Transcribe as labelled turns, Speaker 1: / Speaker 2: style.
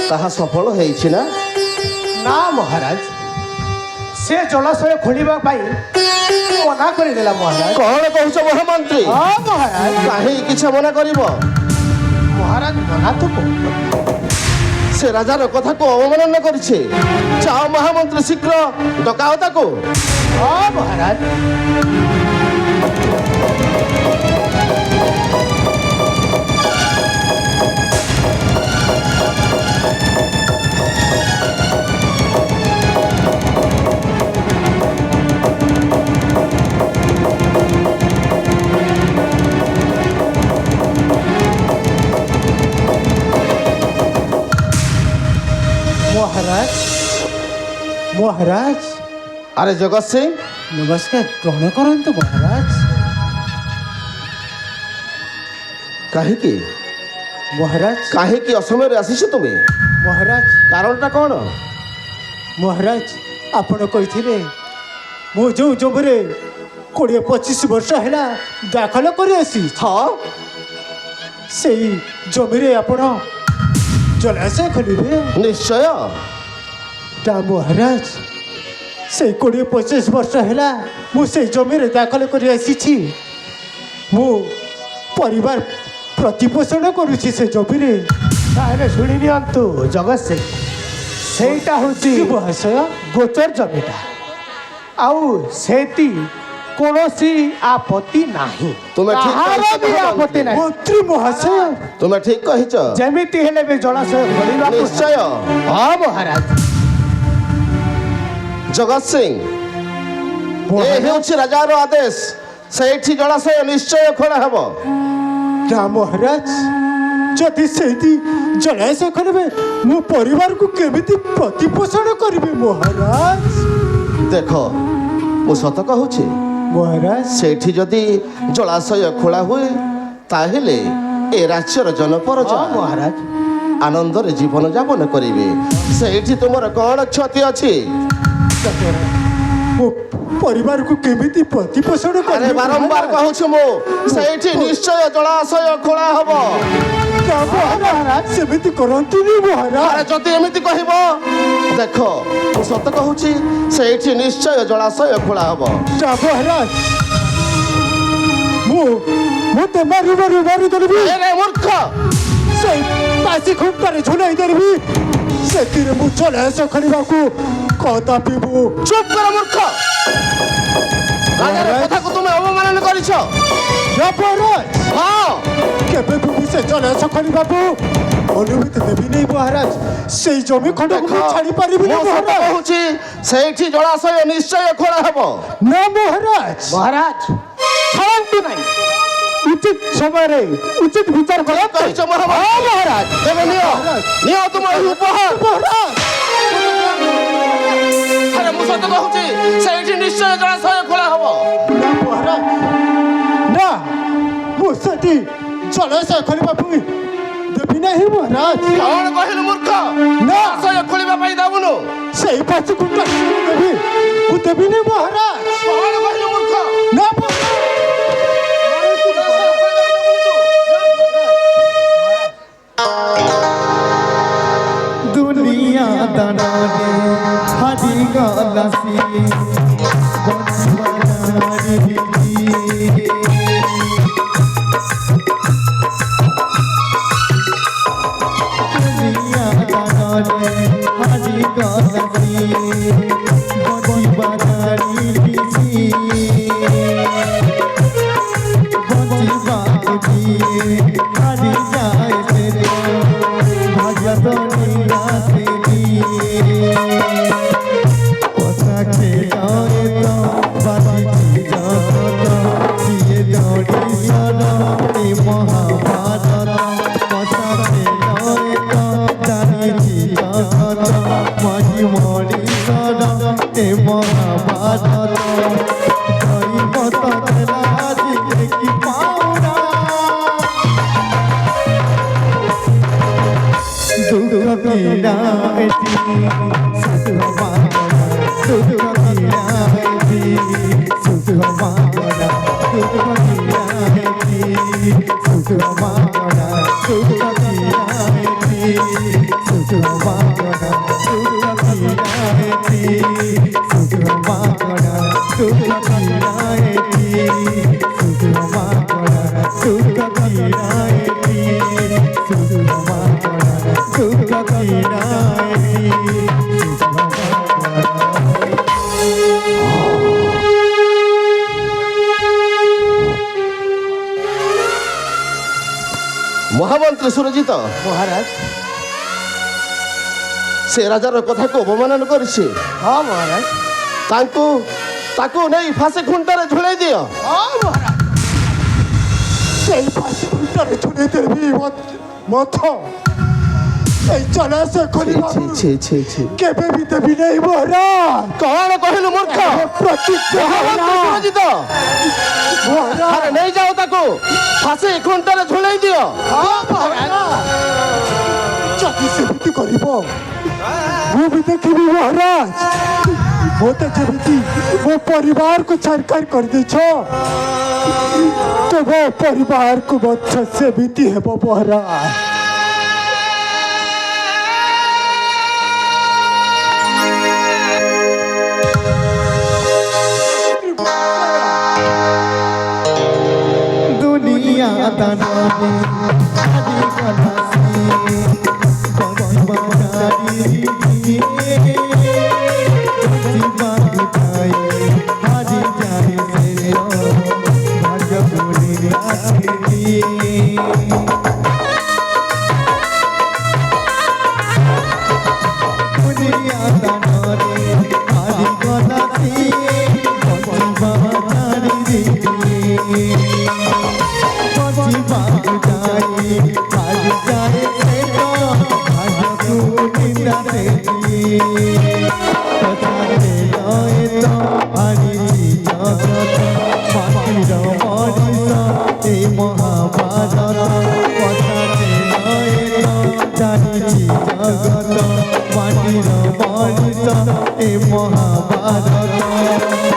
Speaker 1: ତାହା ସଫଳ ହେଇଛି ନା?
Speaker 2: ନା ମହାରାଜ, ସେ ଜଳାଶୟ ଖୋଳିବା ପାଇଁ ମନା କରିଦେଲା ମହାରାଜ।
Speaker 1: କଣ କହୁଛ ମହାମନ୍ତ୍ରୀ?
Speaker 2: ହଁ ମହାରାଜ।
Speaker 1: କାହିଁ କିଛି ମନା କରିବ?
Speaker 2: ମହାରାଜ ମନା ତ କହୁଛନ୍ତି।
Speaker 1: ସେ ରାଜାର କଥାକୁ ଅବମାନନା କରିছে। ଯାଅ ମହାମନ୍ତ୍ରୀ, ଶୀଘ୍ର ଡକାଅ ତାକୁ।
Speaker 2: ହଁ ମହାରାଜ। মহারাজ, মহারাজ
Speaker 1: আরে জগৎ সিং,
Speaker 2: নমস্কার, গ্রহণ করন্তু মহারাজ।
Speaker 1: কাহিকি
Speaker 2: মহারাজ,
Speaker 1: কাহিকি অসমୟରେ ଆସିଛ ତୁମେ?
Speaker 2: মহারাজ,
Speaker 1: କାରଣଟା କ'ଣ?
Speaker 2: মহারাজ ଆପଣ କହିଥିଲେ ମୁଁ ଯେଉଁ ଜମିରେ 20-25 ବର୍ଷ ହେଲା ଦାଖଲ କରି ଆସିଛି,
Speaker 1: ହଁ,
Speaker 2: ସେଇ ଜମିରେ ଆପଣ ଜଳାଶୟ ଖୋଲିବେ।
Speaker 1: ନିଶ୍ଚୟ।
Speaker 2: ତା ମହାରାଜ, ସେଇ 20-25 ବର୍ଷ ହେଲା ମୁଁ ସେଇ ଜମିରେ ଦାଖଲ କରି ଆସିଛି। ମୁଁ ପରିବାର ପ୍ରତିପୋଷଣ କରୁଛି ସେ ଜମିରେ। ତାହେଲେ ଶୁଣି ନିଅନ୍ତୁ ଜଗତ ସିଂ, ସେଇଟା ହେଉଛି ମହାଶୟ ଗୋଚର ଜମିଟା, ଆଉ ସେଠି କୌଣସି ଆପତ୍ତି ନାହିଁ।
Speaker 1: ତୁମେ ଠିକ
Speaker 2: କାହାର
Speaker 1: କହିଛ
Speaker 2: ବି
Speaker 1: ମହାମନ୍ତ୍ରୀ।
Speaker 2: ଆପତ୍ତି ନାହିଁ। ମନ୍ତ୍ରୀ ମହାଶୟ,
Speaker 1: ତୁମେ ଠିକ କହିଛ।
Speaker 2: ଯେମିତି ହେଲେ ବି ଜଳାଶୟ ଖୋଲିବାକୁ
Speaker 1: ନିଶ୍ଚୟ।
Speaker 2: ହଁ ମହାରାଜ।
Speaker 1: ଜଗତ ସିଂ, ଏ ହେଉଛି ରାଜାର ଆଦେଶ। ସେଇଠି ଜଳାଶୟ ନିଶ୍ଚୟ ଖୋଳା ହେବ।
Speaker 2: ନା ମହାରାଜ, ଯଦି ସେଇଠି ଜଳାଶୟ ଖୋଲିବେ ମୁଁ ପରିବାରକୁ କେମିତି ପ୍ରତିପୋଷଣ କରିବି ମହାରାଜ?
Speaker 1: ଦେଖ, ମୁଁ ସତ କହୁଛି,
Speaker 2: ମହାରାଜ,
Speaker 1: ସେଇଠି ଯଦି ଜଳାଶୟ ଖୋଳା ହୁଏ ତାହେଲେ ଏ ରାଜ୍ୟର ଜନପରଜା
Speaker 2: ହଁ ମହାରାଜ।
Speaker 1: ଆନନ୍ଦରେ ଜୀବନ ଯାପନ କରିବେ। ସେଇଠି ତୁମର କ'ଣ କ୍ଷତି ଅଛି?
Speaker 2: ମୋ ପରିବାରକୁ କେମିତି ପ୍ରତିପୋଷଣ
Speaker 1: ଆରେ
Speaker 2: କରିବି
Speaker 1: ବାରମ୍ବାର କହୁଛୁ ମୁଁ, ସେଇଠି ନିଶ୍ଚୟ ଜଳାଶୟ ଖୋଳା ହବ।
Speaker 2: ନା ମହାରାଜ, ସେମିତି କରନ୍ତୁନି
Speaker 1: ଆରେ
Speaker 2: ମହାରାଜ।
Speaker 1: ଯଦି ଏମିତି କହିବ, ଦେଖ ମୁଁ ସତ କହୁଛି, ସେଇଠି ନିଶ୍ଚୟ ଜଳାଶୟ ଖୋଳା ହବ।
Speaker 2: ନା ମହାରାଜ, ମୁଁ ତ ମାରିଦେବି।
Speaker 1: ଆରେ ମୂର୍ଖ,
Speaker 2: ସେଇ ପାଶି ଖୁଣ୍ଟରେ ଝୁଲାଇ ଦେବି। ସେଥିରେ ମୁଁ ଜଳାଶୟ ଖୋଲିବାକୁ କଦାପି ମୁଁ
Speaker 1: ଚୁପ୍ କର ମୂର୍ଖ। ରାଜାର କଥାକୁ ତୁମେ ଅବମାନନା କରିଛ।
Speaker 2: ନା ମହାରାଜ,
Speaker 1: ହଁ,
Speaker 2: କେବେ ବି ମୁଁ ସେ ଜଳାଶୟ ଖୋଲିବାକୁ ଅନୁମତି ଦେବି ନାହିଁ ମହାରାଜ। ସେଇ ଜମି ଖଣ୍ଡକୁ ମୁଁ ଛାଡ଼ି ପାରିବି ନା
Speaker 1: ମୁଁ ସତ
Speaker 2: ମହାରାଜ।
Speaker 1: କହୁଛି, ସେଇଠି ଜଳାଶୟ ନିଶ୍ଚୟ ଖୋଳା ହବ।
Speaker 2: ନା ମହାରାଜ,
Speaker 3: ମହାରାଜ ଛାଡ଼ନ୍ତୁ ନାହିଁ, ଉଚିତ ସମୟରେ ଉଚିତ ବିଚାର
Speaker 1: ଠିକ କହିଛ ମହାମନ୍ତ୍ରୀ।
Speaker 2: ମହାରାଜ।
Speaker 1: ତେବେ ନିଅ, ନିଅ ତୁମ ଏହି ଉପହାର।
Speaker 2: ମହାରାଜ,
Speaker 1: ଆରେ ମୁଁ ସତ କହୁଛି, ସେଇଠି ନିଶ୍ଚୟ ଜଳାଶୟ ଖୋଳା ହବ।
Speaker 2: ନା ମହାରାଜ, ନା, ମୁଁ ସେଠି ଜଳାଶୟ ଖୋଲିବା ପାଇଁ ଦେବି ନାହିଁ ମହାରାଜ।
Speaker 1: କ'ଣ କହିଲୁ ମୂର୍ଖ?
Speaker 2: ନା।
Speaker 1: ଜଳାଶୟ ଖୋଳିବା ପାଇଁ ଦେବୁନୁ?
Speaker 2: ସେଇ ପାଶକୁ ଦେବି, ମୁଁ ଦେବି ନାହିଁ ମହାରାଜ।
Speaker 1: କ'ଣ କହିଲୁ ମୂର୍ଖ?
Speaker 2: ନା ମହାରାଜ।
Speaker 4: दुनिया दानाने हादी गालासी बंसवारी बिजी दुनिया दानाने हादी गालासी बंसवारी बिजी बंसवारी हादी जाए तेरे भाग्य तो সুখমাগনা সুখীরায়তি সুখমাগনা সুখীরায়তি সুখমাগনা সুখীরায়তি সুখমাগনা সুখীরায়তি
Speaker 1: ମହାମନ୍ତ୍ରୀ ସୁରଜିତ
Speaker 2: মহারাজ
Speaker 1: ସେ ରାଜାର କଥାକୁ ଅବମାନନ କରିଛି।
Speaker 2: হ্যাঁ মহারাজ
Speaker 1: ତାକୁ ନେଇ ଫାଶୀ ଖୁଣ୍ଟରେ ଝୁଲେଇ ଦିଅ।
Speaker 2: হ্যাঁ মহারাজ সেই ফাঁসি উল্টারে ছুড়ে দেবি মত এই জলাশয় খোলিবা
Speaker 1: ছি ছি ছি
Speaker 2: কেবে ବି দেবি নাই মহারাজ
Speaker 1: କଣ କହିଲୁ ମୂର୍ଖ?
Speaker 2: প্রতিজ্ঞা
Speaker 1: ମହାମନ୍ତ୍ରୀ ସୁରଜିତ
Speaker 2: মহারাজ
Speaker 1: ଆରେ ନେଇ ଯାଅ ତାକୁ ଫାଶୀ ଖୁଣ୍ଟରେ ଝୁଲେଇ ଦିଅ।
Speaker 2: হ্যাঁ মহারাজ যদি সেମିତି କରିବ ମୁଁ ବି ଦେଖିବି ମହାରାଜ ମୋତେ ଯେମିତି ମୋ ପରିବାରକୁ ଛାରଖାର କରିଦେଇଛ ତୁମ ପରିବାରକୁ ମଧ୍ୟ ସେମିତି ହେବ ମହାରାଜ
Speaker 4: दुनिया दानाने आदि कलासी बंबारी जीवानी भाई आदि जाए से भाग्य पूरी आखिरी दुनिया दानाने आदि कलासी बंबारी মহাভারত কথাতে জানিছি জগত মাটির মଣିষ এ মহাভারত